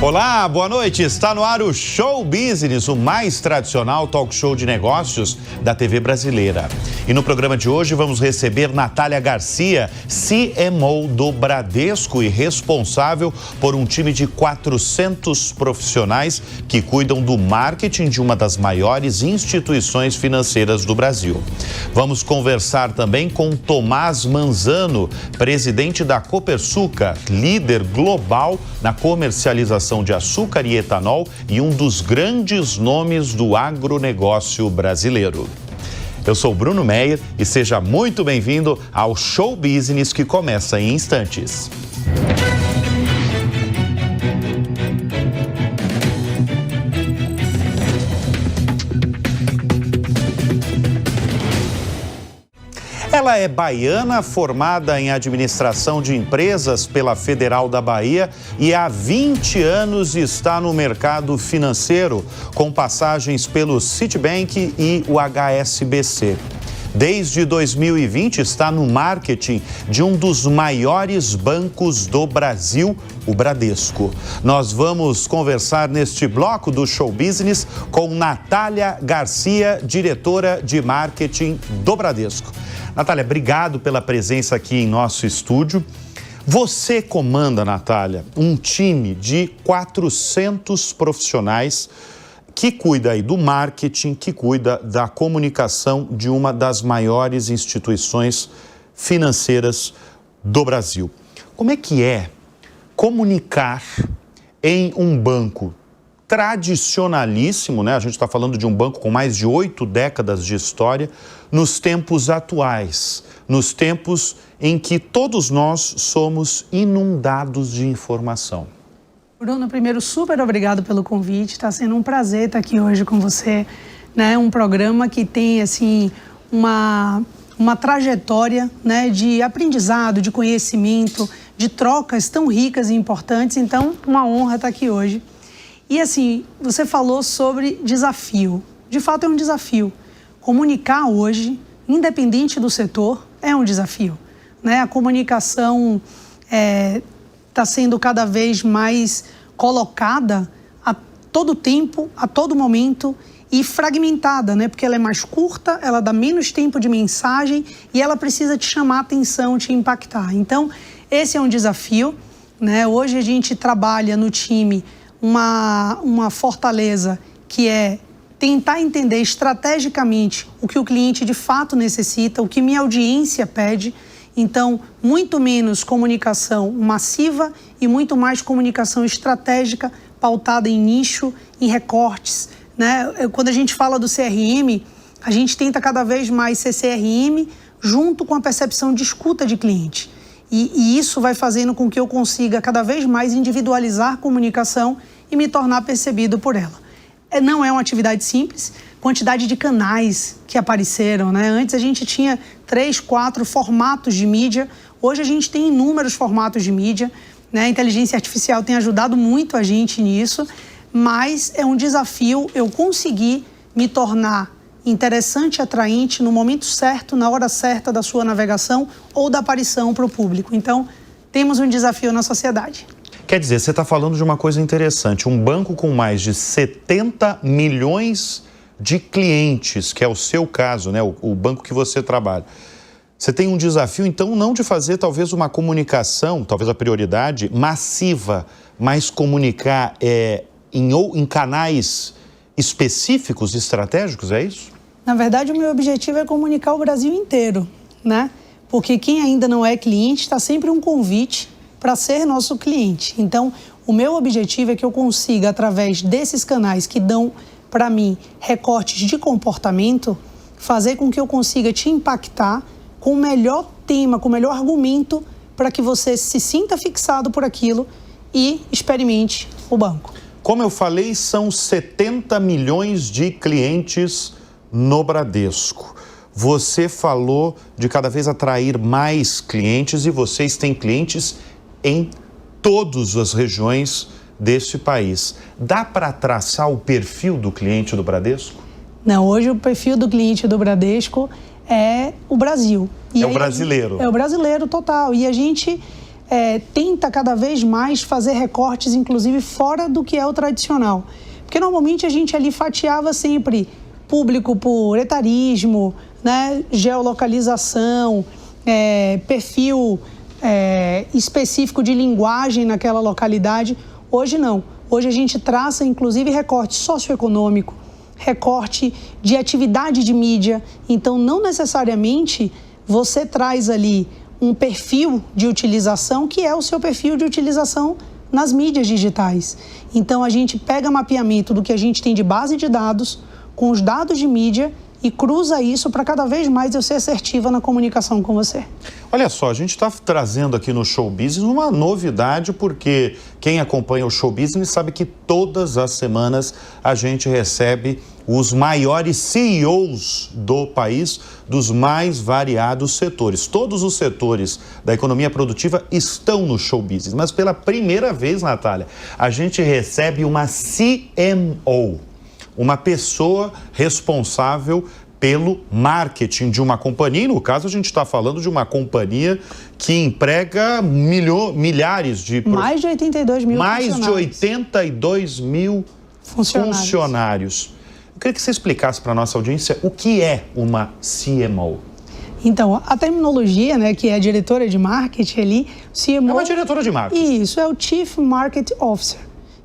Olá, boa noite. Está no ar o Show Business, o mais tradicional talk show de negócios da TV brasileira. E no programa de hoje vamos receber Natália Garcia, CMO do Bradesco e responsável por um time de 400 profissionais que cuidam do marketing de uma das maiores instituições financeiras do Brasil. Vamos conversar também com Tomás Manzano, presidente da Copersucar, líder global na comercialização de açúcar e etanol e um dos grandes nomes do agronegócio brasileiro. Eu sou Bruno Meyer e seja muito bem-vindo ao Show Business que começa em instantes. Ela é baiana, formada em administração de empresas pela Federal da Bahia e há 20 anos está no mercado financeiro, com passagens pelo Citibank e o HSBC. Desde 2020 está no marketing de um dos maiores bancos do Brasil, o Bradesco. Nós vamos conversar neste bloco do Show Business com Natália Garcia, diretora de marketing do Bradesco. Natália, obrigado pela presença aqui em nosso estúdio. Você comanda, Natália, um time de 400 profissionais que cuida aí do marketing, que cuida da comunicação de uma das maiores instituições financeiras do Brasil. Como é que é comunicar em um banco tradicionalíssimo, né? A gente está falando de um banco com mais de 8 décadas de história, nos tempos atuais, nos tempos em que todos nós somos inundados de informação. Bruno, primeiro, super obrigado pelo convite. Está sendo um prazer estar aqui hoje com você, né? Um programa que tem, assim, uma trajetória, né, de aprendizado, de conhecimento, de trocas tão ricas e importantes. Então, uma honra estar aqui hoje. E, assim, você falou sobre desafio. De fato, é um desafio. Comunicar hoje, independente do setor, é um desafio, né? A comunicação está sendo cada vez mais colocada a todo tempo, a todo momento e fragmentada, né? Porque ela é mais curta, ela dá menos tempo de mensagem e ela precisa te chamar a atenção, te impactar. Então, esse é um desafio, né? Hoje a gente trabalha no time uma fortaleza que é tentar entender estrategicamente o que o cliente de fato necessita, o que minha audiência pede. Então, muito menos comunicação massiva e muito mais comunicação estratégica, pautada em nicho, em recortes, né? Quando a gente fala do CRM, a gente tenta cada vez mais ser CRM junto com a percepção de escuta de cliente. E isso vai fazendo com que eu consiga cada vez mais individualizar a comunicação e me tornar percebido por ela. Não é uma atividade simples, quantidade de canais que apareceram, né? Antes a gente tinha 3, 4 formatos de mídia, hoje a gente tem inúmeros formatos de mídia, né? A inteligência artificial tem ajudado muito a gente nisso, mas é um desafio eu conseguir me tornar interessante e atraente no momento certo, na hora certa da sua navegação ou da aparição para o público. Então, temos um desafio na sociedade. Quer dizer, você está falando de uma coisa interessante, um banco com mais de 70 milhões de clientes, que é o seu caso, né? O banco que você trabalha. Você tem um desafio, então, não de fazer talvez uma comunicação, talvez a prioridade, massiva, mas comunicar em canais específicos, estratégicos, é isso? Na verdade, o meu objetivo é comunicar o Brasil inteiro, né? Porque quem ainda não é cliente está sempre um convite para ser nosso cliente. Então, o meu objetivo é que eu consiga, através desses canais que dão para mim recortes de comportamento, fazer com que eu consiga te impactar com o melhor tema, com o melhor argumento para que você se sinta fixado por aquilo e experimente o banco. Como eu falei, são 70 milhões de clientes no Bradesco. Você falou de cada vez atrair mais clientes e vocês têm clientes em todas as regiões deste país. Dá para traçar o perfil do cliente do Bradesco? Não, hoje o perfil do cliente do Bradesco é o Brasil. É o brasileiro. É o brasileiro total. E a gente tenta cada vez mais fazer recortes, inclusive fora do que é o tradicional. Porque normalmente a gente ali fatiava sempre público por etarismo, né, geolocalização, perfil específico de linguagem naquela localidade. Hoje não. Hoje a gente traça inclusive recorte socioeconômico, recorte de atividade de mídia. Então não necessariamente você traz ali um perfil de utilização que é o seu perfil de utilização nas mídias digitais. Então a gente pega mapeamento do que a gente tem de base de dados com os dados de mídia e cruza isso para cada vez mais eu ser assertiva na comunicação com você. Olha só, a gente está trazendo aqui no Show Business uma novidade, porque quem acompanha o Show Business sabe que todas as semanas a gente recebe os maiores CEOs do país, dos mais variados setores. Todos os setores da economia produtiva estão no Show Business, mas pela primeira vez, Natália, a gente recebe uma CMO, uma pessoa responsável pelo marketing de uma companhia. E no caso, a gente está falando de uma companhia que emprega milhares de... Mais de 82 mil funcionários. Mais de 82 mil funcionários. Eu queria que você explicasse para a nossa audiência o que é uma CMO. Então, a terminologia, né, que é a diretora de marketing ali, CMO... É uma diretora de marketing. Isso, é o Chief Marketing Officer.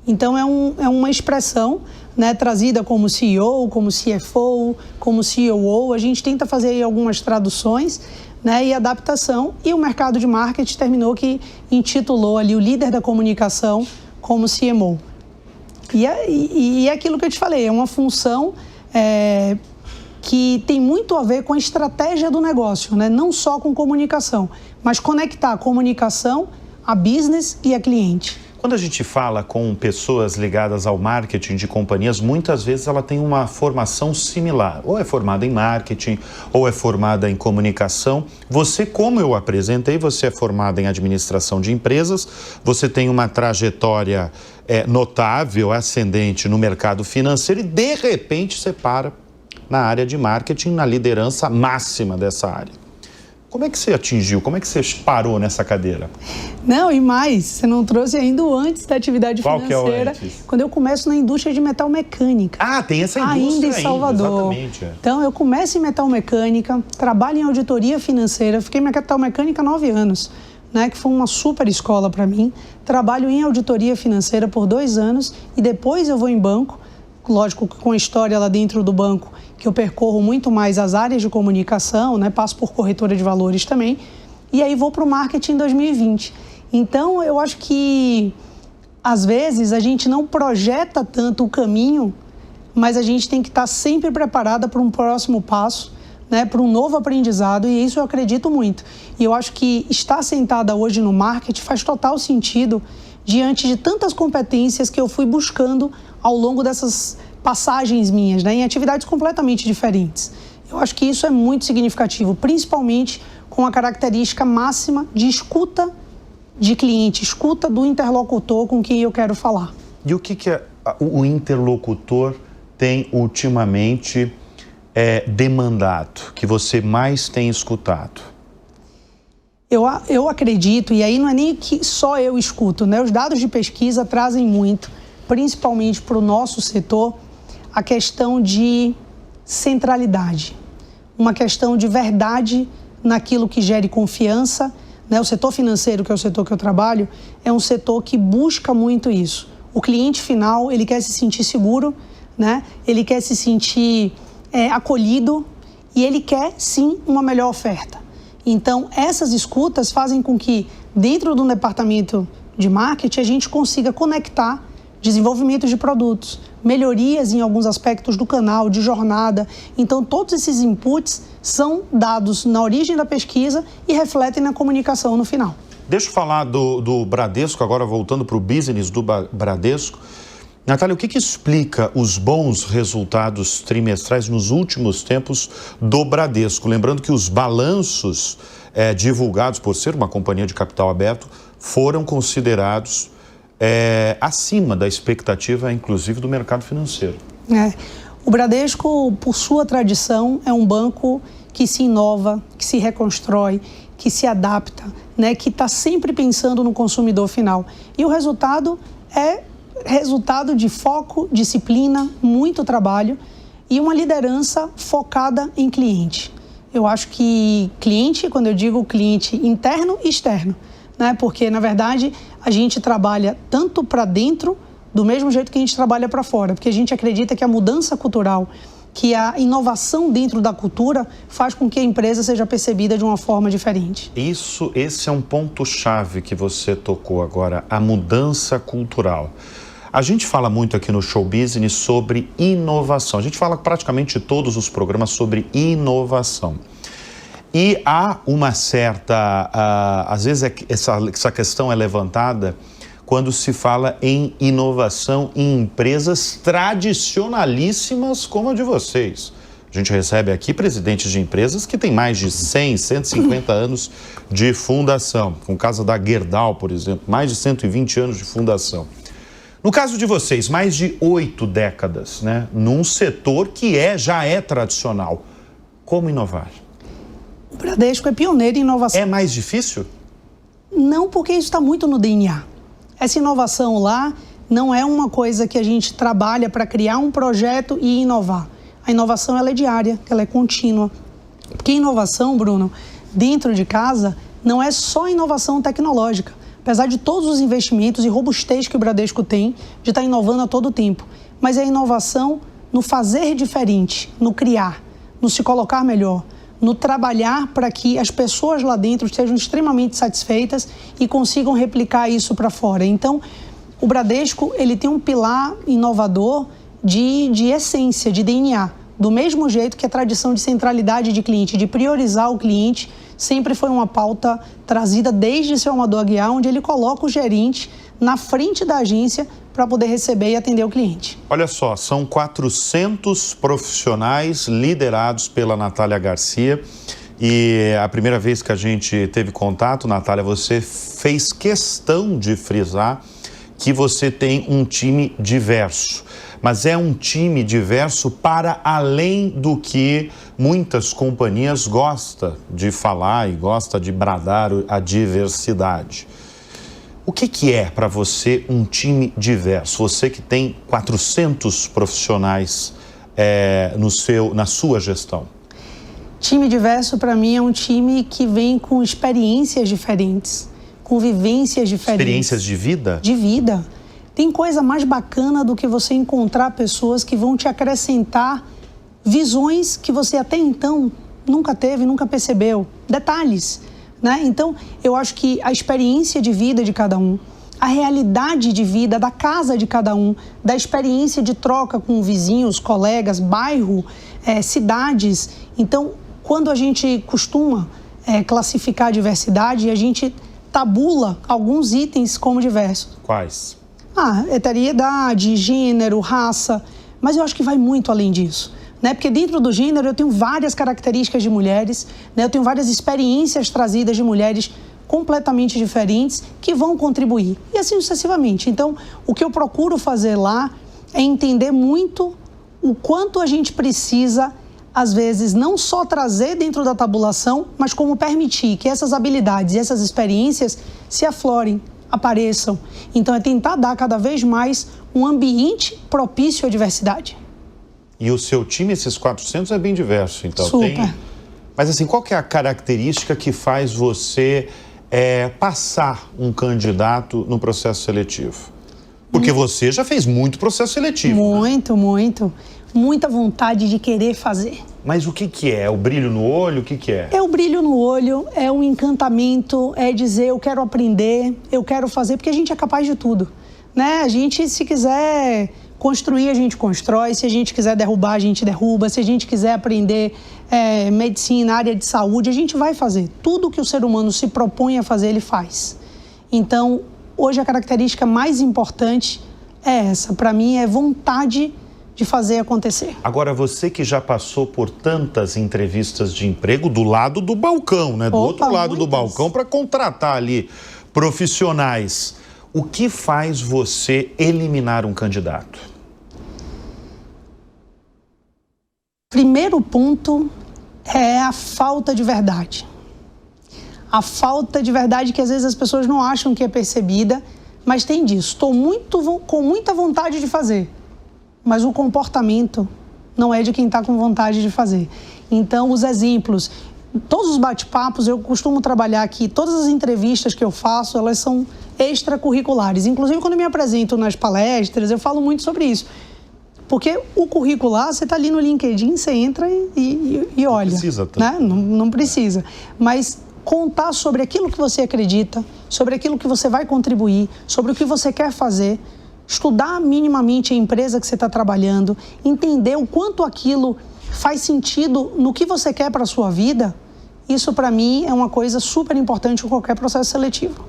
Então, é uma expressão, né, trazida como CEO, como CFO, como COO. A gente tenta fazer aí algumas traduções, né, e adaptação. E o mercado de marketing terminou que intitulou ali o líder da comunicação como CMO. E é aquilo que eu te falei, é uma função que tem muito a ver com a estratégia do negócio, né? Não só com comunicação, mas conectar a comunicação, a business e a cliente. Quando a gente fala com pessoas ligadas ao marketing de companhias, muitas vezes ela tem uma formação similar. Ou é formada em marketing, ou é formada em comunicação. Você, como eu apresentei, você é formada em administração de empresas, você tem uma trajetória notável, ascendente no mercado financeiro e, de repente, você para na área de marketing, na liderança máxima dessa área. Como é que você atingiu? Como é que você parou nessa cadeira? Não, e mais, você não trouxe ainda o antes da atividade financeira. Qual que é o antes? Quando eu começo na indústria de metalmecânica. Ah, tem essa indústria ainda em Salvador. Exatamente. Então, eu começo em metalmecânica, trabalho em auditoria financeira, fiquei em metalmecânica há 9 anos, né, que foi uma super escola para mim. Trabalho em auditoria financeira por 2 anos e depois eu vou em banco, lógico que com a história lá dentro do banco, que eu percorro muito mais as áreas de comunicação, né? Passo por corretora de valores também, e aí vou para o marketing em 2020. Então, eu acho que, às vezes, a gente não projeta tanto o caminho, mas a gente tem que estar sempre preparada para um próximo passo, né? Para um novo aprendizado, e isso eu acredito muito. E eu acho que estar sentada hoje no marketing faz total sentido diante de tantas competências que eu fui buscando ao longo dessas passagens minhas, né, em atividades completamente diferentes. Eu acho que isso é muito significativo, principalmente com a característica máxima de escuta de cliente, escuta do interlocutor com quem eu quero falar. E o que o interlocutor tem ultimamente demandado, que você mais tem escutado? Eu acredito, e aí não é nem que só eu escuto, né? Os dados de pesquisa trazem muito, principalmente para o nosso setor, a questão de centralidade, uma questão de verdade naquilo que gere confiança, né? O setor financeiro, que é o setor que eu trabalho, é um setor que busca muito isso. O cliente final, ele quer se sentir seguro, né? Ele quer se sentir acolhido e ele quer, sim, uma melhor oferta. Então, essas escutas fazem com que, dentro do departamento de marketing, a gente consiga conectar desenvolvimento de produtos, melhorias em alguns aspectos do canal, de jornada. Então, todos esses inputs são dados na origem da pesquisa e refletem na comunicação no final. Deixa eu falar do Bradesco, agora voltando para o business do Bradesco. Natália, o que explica os bons resultados trimestrais nos últimos tempos do Bradesco? Lembrando que os balanços divulgados, por ser uma companhia de capital aberto, foram considerados acima da expectativa, inclusive, do mercado financeiro. O Bradesco, por sua tradição, é um banco que se inova, que se reconstrói, que se adapta, né, que está sempre pensando no consumidor final. E o resultado é resultado de foco, disciplina, muito trabalho e uma liderança focada em cliente. Eu acho que cliente, quando eu digo cliente interno e externo, né, porque, na verdade, a gente trabalha tanto para dentro, do mesmo jeito que a gente trabalha para fora, porque a gente acredita que a mudança cultural, que a inovação dentro da cultura faz com que a empresa seja percebida de uma forma diferente. Esse é um ponto-chave que você tocou agora, a mudança cultural. A gente fala muito aqui no Show Business sobre inovação. A gente fala praticamente todos os programas sobre inovação. E há uma certa... às vezes essa questão é levantada quando se fala em inovação em empresas tradicionalíssimas como a de vocês. A gente recebe aqui presidentes de empresas que têm mais de 100, 150 anos de fundação. Com o caso da Gerdau, por exemplo, mais de 120 anos de fundação. No caso de vocês, mais de 8 décadas, né, num setor que já é tradicional. Como inovar? O Bradesco é pioneiro em inovação. É mais difícil? Não, porque isso está muito no DNA. Essa inovação lá não é uma coisa que a gente trabalha para criar um projeto e inovar. A inovação ela é diária, ela é contínua. Porque inovação, Bruno, dentro de casa, não é só inovação tecnológica. Apesar de todos os investimentos e robustez que o Bradesco tem, de estar inovando a todo tempo. Mas é a inovação no fazer diferente, no criar, no se colocar melhor, no trabalhar para que as pessoas lá dentro estejam extremamente satisfeitas e consigam replicar isso para fora. Então, o Bradesco ele tem um pilar inovador de essência, de DNA. Do mesmo jeito que a tradição de centralidade de cliente, de priorizar o cliente, sempre foi uma pauta trazida desde seu Amador Aguiar, onde ele coloca o gerente na frente da agência para poder receber e atender o cliente. Olha só, são 400 profissionais liderados pela Natália Garcia e a primeira vez que a gente teve contato, Natália, você fez questão de frisar que você tem um time diverso, mas é um time diverso para além do que muitas companhias gostam de falar e gostam de bradar a diversidade. O que é para você um time diverso? Você que tem 400 profissionais na sua gestão. Time diverso, para mim, é um time que vem com experiências diferentes, com vivências diferentes. Experiências de vida? De vida. Tem coisa mais bacana do que você encontrar pessoas que vão te acrescentar visões que você até então nunca teve, nunca percebeu. Detalhes. Né? Então, eu acho que a experiência de vida de cada um, a realidade de vida da casa de cada um, da experiência de troca com vizinhos, colegas, bairro, cidades. Então, quando a gente costuma classificar a diversidade, a gente tabula alguns itens como diversos. Quais? Heteroidade, gênero, raça, mas eu acho que vai muito além disso. Né? Porque dentro do gênero eu tenho várias características de mulheres, né? Eu tenho várias experiências trazidas de mulheres completamente diferentes que vão contribuir, e assim sucessivamente. Então, o que eu procuro fazer lá é entender muito o quanto a gente precisa, às vezes, não só trazer dentro da tabulação, mas como permitir que essas habilidades e essas experiências se aflorem, apareçam. Então, é tentar dar cada vez mais um ambiente propício à diversidade. E o seu time, esses 400, é bem diverso, então. Super. Mas assim, qual que é a característica que faz você passar um candidato no processo seletivo? Porque você já fez muito processo seletivo. Muito, né? Muito. Muita vontade de querer fazer. Mas o que é? O brilho no olho? O que é? É o brilho no olho, é um encantamento, é dizer eu quero aprender, eu quero fazer, porque a gente é capaz de tudo. Né? A gente, se quiser construir, a gente constrói. Se a gente quiser derrubar, a gente derruba. Se a gente quiser aprender medicina, área de saúde, a gente vai fazer. Tudo que o ser humano se propõe a fazer, ele faz. Então, hoje a característica mais importante é essa. Para mim, é vontade de fazer acontecer. Agora, você que já passou por tantas entrevistas de emprego do lado do balcão, né? Do outro lado do balcão, para contratar ali profissionais. O que faz você eliminar um candidato? Primeiro ponto é a falta de verdade. A falta de verdade que às vezes as pessoas não acham que é percebida, mas tem disso. Estou com muita vontade de fazer, mas o comportamento não é de quem está com vontade de fazer. Então, os exemplos, todos os bate-papos, eu costumo trabalhar aqui, todas as entrevistas que eu faço, elas são extracurriculares. Inclusive, quando eu me apresento nas palestras, eu falo muito sobre isso. Porque o curricular, você está ali no LinkedIn, você entra e olha. Não precisa, né? Não precisa. Mas contar sobre aquilo que você acredita, sobre aquilo que você vai contribuir, sobre o que você quer fazer, estudar minimamente a empresa que você está trabalhando, entender o quanto aquilo faz sentido no que você quer para a sua vida, isso para mim é uma coisa super importante em qualquer processo seletivo.